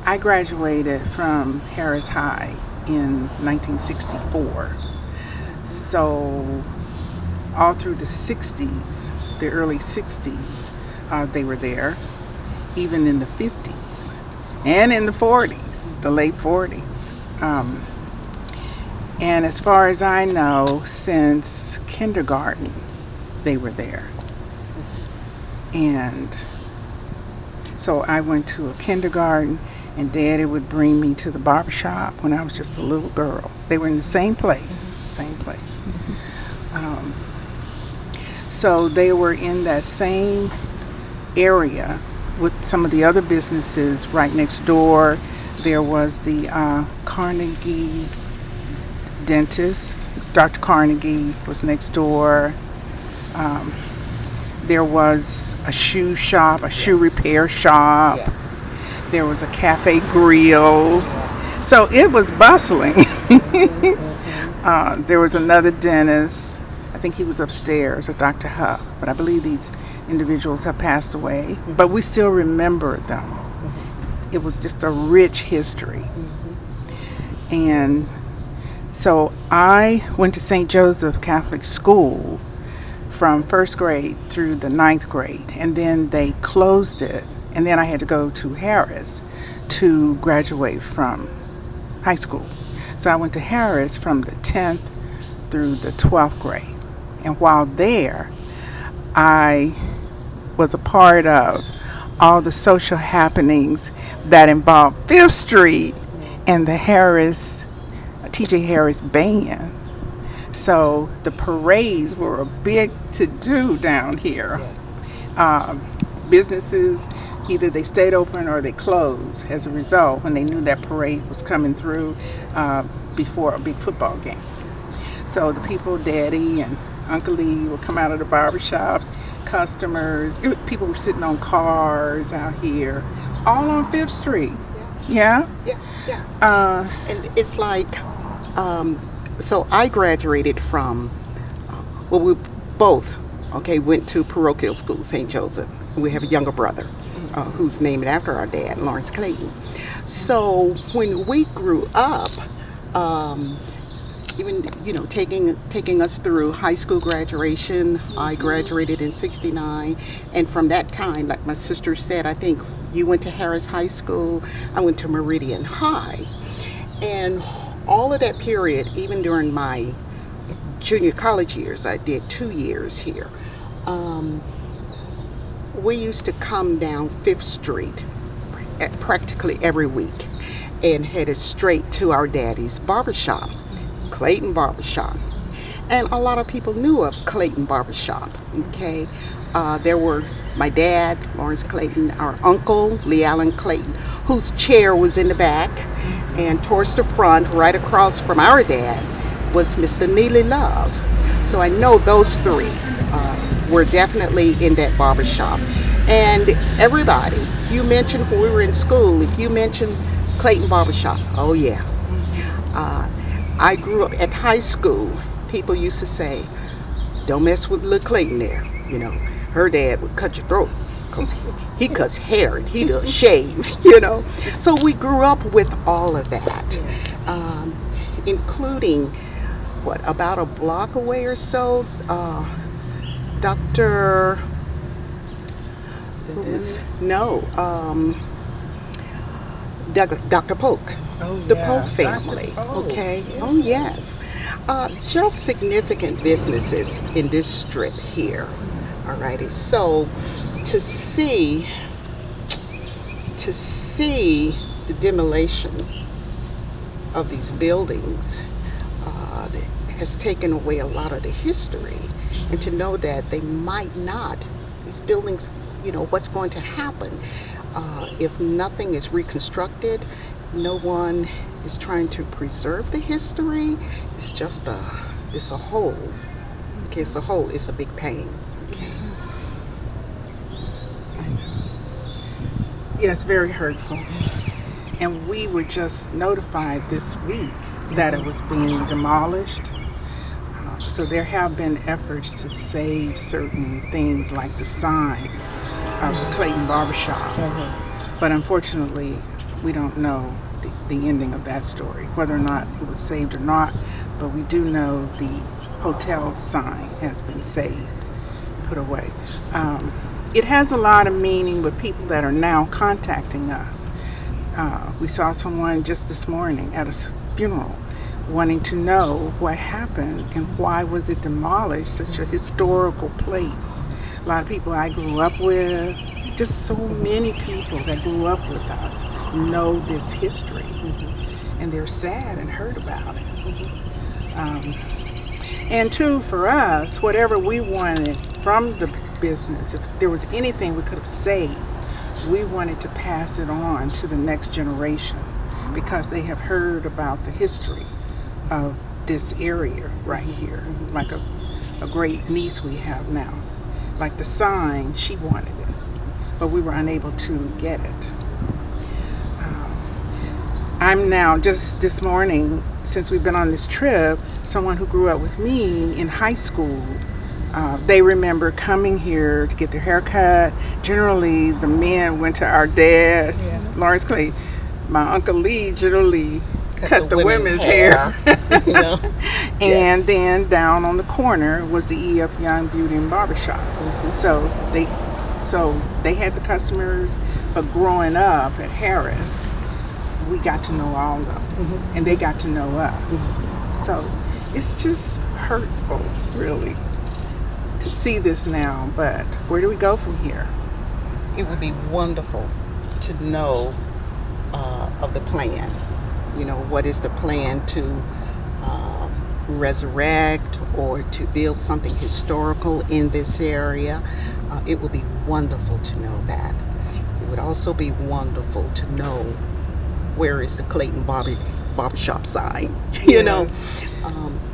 I graduated from Harris High in 1964. So all through the 60s, the early 60s, they were there, even in the 50s and in the 40s, the late 40s. And as far as I know, since kindergarten, they were there. And so I went to a kindergarten, and Daddy would bring me to the barbershop when I was just a little girl. They were in the same place, same place. So they were in that same area with some of the other businesses right next door. There was the Carnegie dentist. Dr. Carnegie was next door. There was a shoe shop, a shoe repair shop. Yes. There was a cafe grill. So it was bustling. There was another dentist. I think he was upstairs, a Dr. Huff. But I believe these individuals have passed away. But we still remember them. It was just a rich history. And so I went to St. Joseph Catholic School from first grade through the ninth grade, and then they closed it, and then I had to go to Harris to graduate from high school. So I went to Harris from the 10th through the 12th grade, and while there, I was a part of all the social happenings that involved Fifth Street and the Harris, T.J. Harris Band. So the parades were a big to-do down here. Yes. Businesses, either they stayed open or they closed as a result when they knew that parade was coming through before a big football game. So the people, Daddy and Uncle Lee, would come out of the barbershops, customers, people were sitting on cars out here, all on Fifth Street. Yeah? Yeah. And it's like, so I graduated from, well, we both, went to parochial school, St. Joseph. We have a younger brother who's named after our dad, Lawrence Clayton. So when we grew up, even, taking us through high school graduation, I graduated in 69. And from that time, like my sister said, I think you went to Harris High School, I went to Meridian High. And all of that period, even during my junior college years, I did 2 years here. We used to come down Fifth Street practically every week and headed straight to our daddy's barbershop, Clayton Barbershop. And a lot of people knew of Clayton Barbershop, okay? There were my dad, Lawrence Clayton, our uncle, Lee Allen Clayton, whose chair was in the back, and towards the front, right across from our dad, was Mr. Neely Love. So I know those three were definitely in that barbershop. And everybody, if you mentioned when we were in school, if you mentioned Clayton Barbershop, oh yeah. I grew up at high school. People used to say, don't mess with little Clayton there. Her dad would cut your throat because he cuts hair and he does shave, So we grew up with all of that, including, about a block away or so, Dr. Dr. Polk. The Polk family, okay? Yeah. Oh, yes. Just significant businesses in this strip here, all righty? So to see the demolition of these buildings has taken away a lot of the history, and to know that they might not, these buildings, what's going to happen if nothing is reconstructed. No one is trying to preserve the history. It's just it's a whole. Okay, it's a whole. It's a big pain. Okay. Yes, very hurtful. And we were just notified this week that it was being demolished. So there have been efforts to save certain things like the sign of the Clayton Barbershop. But unfortunately, We don't know the ending of that story, whether or not it was saved or not, but we do know the hotel sign has been saved, put away. It has a lot of meaning with people that are now contacting us. We saw someone just this morning at a funeral wanting to know what happened and why was it demolished, such a historical place. A lot of people I grew up with, just so many people that grew up with us know this history, and they're sad and hurt about it. And two, for us, whatever we wanted from the business, if there was anything we could have saved, we wanted to pass it on to the next generation because they have heard about the history of this area right here, like a great niece we have now. Like the sign, she wanted it, but we were unable to get it. I'm now, just this morning, since we've been on this trip, someone who grew up with me in high school, they remember coming here to get their hair cut. Generally, the men went to our dad, Lawrence Clay. My Uncle Lee generally cut the women's hair. And then down on the corner was the E.F. Young Beauty and Barbershop. So they had the customers, but growing up at Harris, we got to know all of them, and they got to know us. So it's just hurtful, really, to see this now, but where do we go from here? It would be wonderful to know of the plan. You know, what is the plan to resurrect or to build something historical in this area? It would be wonderful to know that. It would also be wonderful to know where is the Clayton Barbershop sign, you know?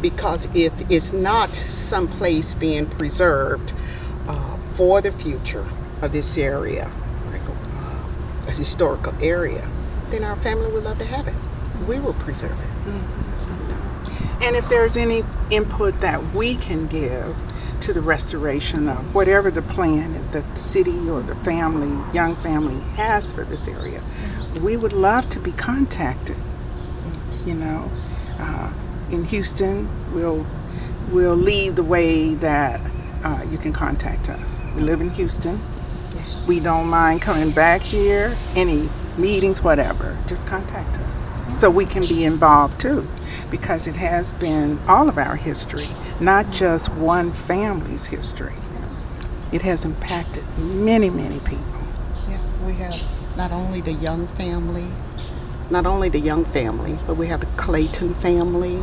Because if it's not someplace being preserved for the future of this area, like a historical area, then our family would love to have it. We will preserve it. And if there's any input that we can give to the restoration of whatever the plan that the city or the family, young family has for this area, we would love to be contacted. You know, in Houston, we'll leave the way that you can contact us. We live in Houston. We don't mind coming back here, any meetings, whatever. Just contact us so we can be involved too, because it has been all of our history, not just one family's history. It has impacted many, many people. Yeah, we have not only the young family, but we have the Clayton family,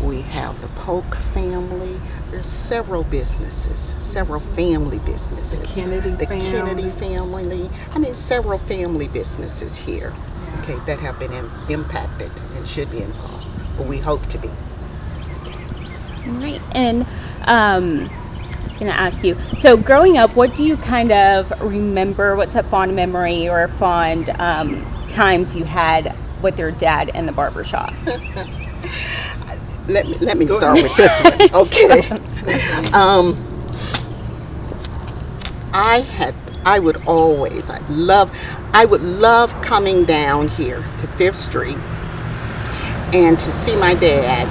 we have the Polk family. There's several businesses, several family businesses. The Kennedy family. I mean, several family businesses here, okay, that have been impacted and should be involved. Or we hope to be. Right. And I was going to ask you, so growing up, what do you kind of remember? What's a fond memory or fond times you had with your dad in the barbershop? Let me start with this one, okay? I would love coming down here to 5th Street and to see my dad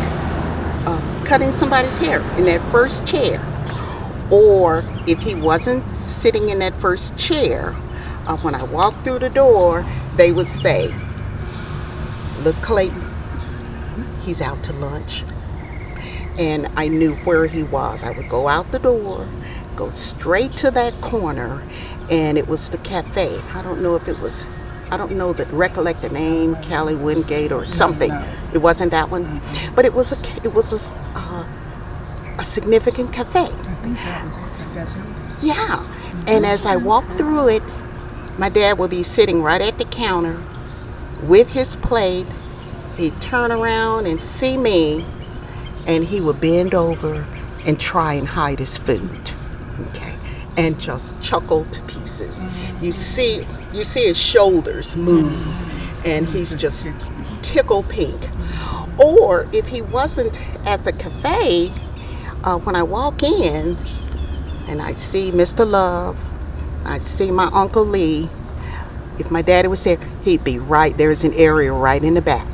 cutting somebody's hair in that first chair. Or if he wasn't sitting in that first chair, when I walked through the door, they would say, "Look, Clayton, he's out to lunch." And I knew where he was. I would go out the door, go straight to that corner, and it was the cafe. I don't know, recollect the name, Callie Wingate or something. No. It wasn't that one, but it was a significant cafe. I think that was that building. Yeah, and as I walked through it, my dad would be sitting right at the counter with his plate. He'd turn around and see me, and he would bend over and try and hide his food, okay, and just chuckle to pieces. You see his shoulders move, and he's just tickle pink. Or if he wasn't at the cafe, when I walk in and I see Mr. Love, I see my Uncle Lee, if my daddy was there, he'd be right there's an area right in the back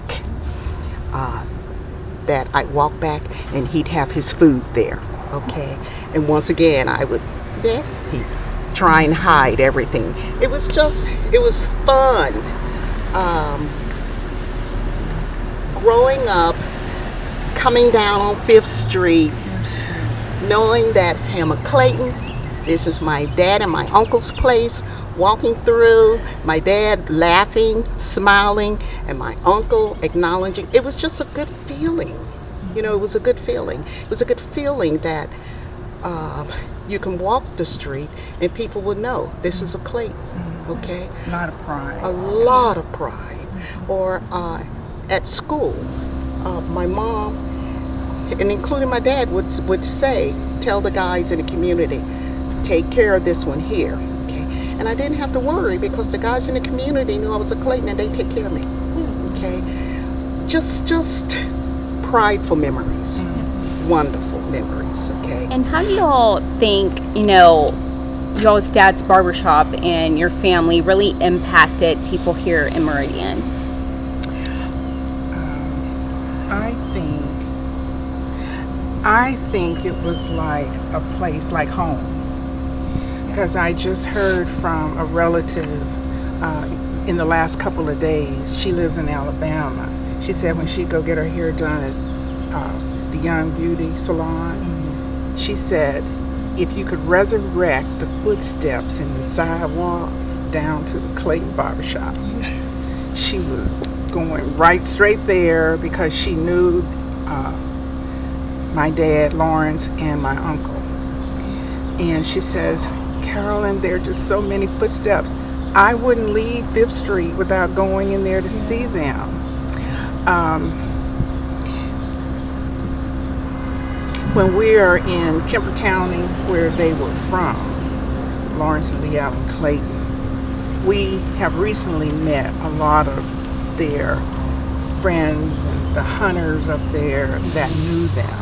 that I'd walk back, and he'd have his food there. Okay, and once again I would he'd try and hide everything. It was fun. Growing up, coming down on 5th Street, knowing that Hammer Clayton, this is my dad and my uncle's place, walking through, my dad laughing, smiling, and my uncle acknowledging. It was just a good feeling. It was a good feeling. It was a good feeling that you can walk the street and people would know this is a Clayton, okay? A lot of pride. A lot of pride. Or at school, my mom, and including my dad, would say, tell the guys in the community, take care of this one here, okay? And I didn't have to worry because the guys in the community knew I was a Clayton and they'd take care of me, okay? Just prideful memories, wonderful memories, okay? And how do y'all think, y'all's dad's barbershop and your family really impacted people here in Meridian? I think it was like a place like home, because I just heard from a relative in the last couple of days. She lives in Alabama. She said when she'd go get her hair done at the Young Beauty Salon, she said if you could resurrect the footsteps in the sidewalk down to the Clayton Barbershop, she was going right straight there because she knew my dad, Lawrence, and my uncle. And she says, Carolyn, there are just so many footsteps. I wouldn't leave 5th Street without going in there to see them. When we are in Kemper County, where they were from, Lawrence and Lee Allen Clayton, we have recently met a lot of their friends and the hunters up there that knew them.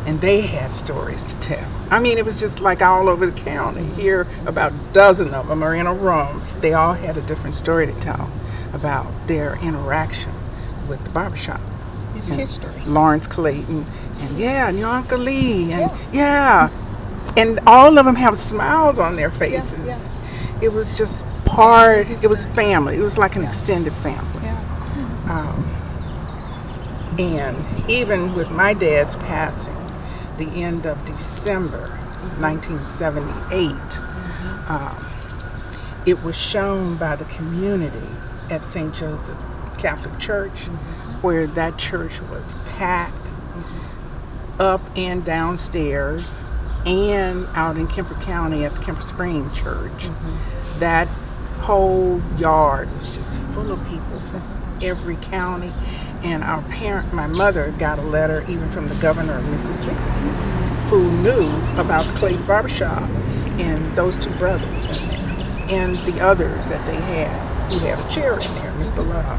And they had stories to tell. I mean, it was just like all over the county. Here, about a dozen of them are in a room. They all had a different story to tell about their interaction with the barbershop. It's history. Lawrence Clayton, and your Uncle Lee, and and all of them have smiles on their faces. It was just part. It was family. It was like an extended family. And even with my dad's passing, the end of December 1978, it was shown by the community at St. Joseph Catholic Church, where that church was packed up and downstairs, and out in Kemper County at the Kemper Spring Church. That whole yard was just full of people from every county. And my mother got a letter even from the governor of Mississippi, who knew about the Clayton Barbershop and those two brothers in there, and the others that they had, who had a chair in there, Mr. Love.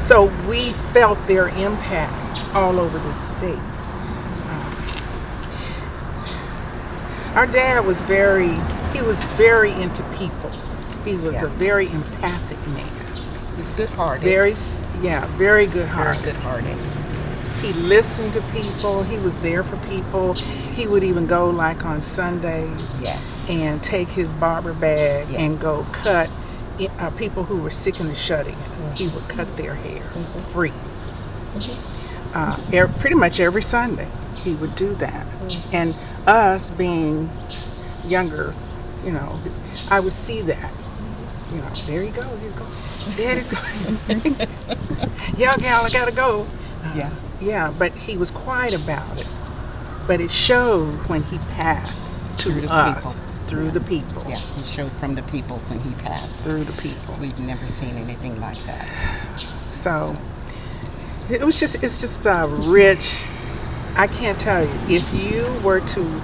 So we felt their impact all over the state. Our dad was very into people. He was a very empathic man. He's good-hearted. Very good-hearted. Very good-hearted. He listened to people. He was there for people. He would even go like on Sundays and take his barber bag and go cut people who were sick in the shut-in. He would cut their hair free. Pretty much every Sunday he would do that. And us being younger, I would see that. There he goes. Here he goes. Daddy's going. Gal, I gotta go. But he was quiet about it. But it showed when he passed to us through the people. Yeah, he showed from the people when he passed. Through the people. We've never seen anything like that. So it's just rich. I can't tell you, if you were to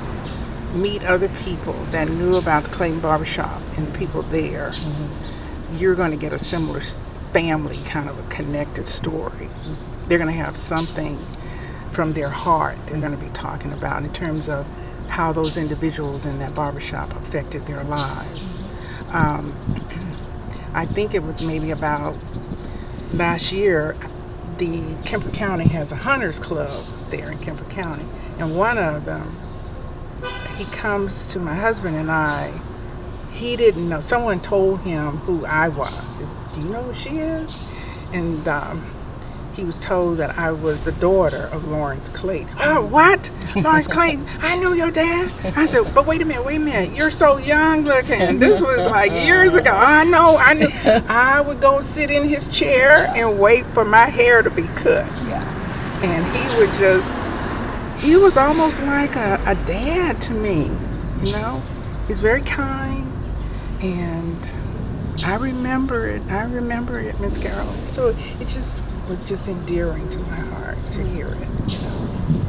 meet other people that knew about the Clayton Barbershop and the people there, you're going to get a similar family kind of a connected story. They're going to have something from their heart they're going to be talking about in terms of how those individuals in that barbershop affected their lives. I think it was maybe about last year, the Kemper County has a hunters club there in Kemper County, and one of them, he comes to my husband and I. He didn't know. Someone told him who I was. Do you know who she is? And he was told that I was the daughter of Lawrence Clayton. Oh, what? Lawrence Clayton? I knew your dad. I said, but wait a minute. You're so young looking. This was like years ago. I know. I knew. I would go sit in his chair and wait for my hair to be cut. Yeah. And he was almost like a dad to me, you know? He's very kind, and I remember it, Miss Carolyn. So it just was just endearing to my heart to hear it, you know?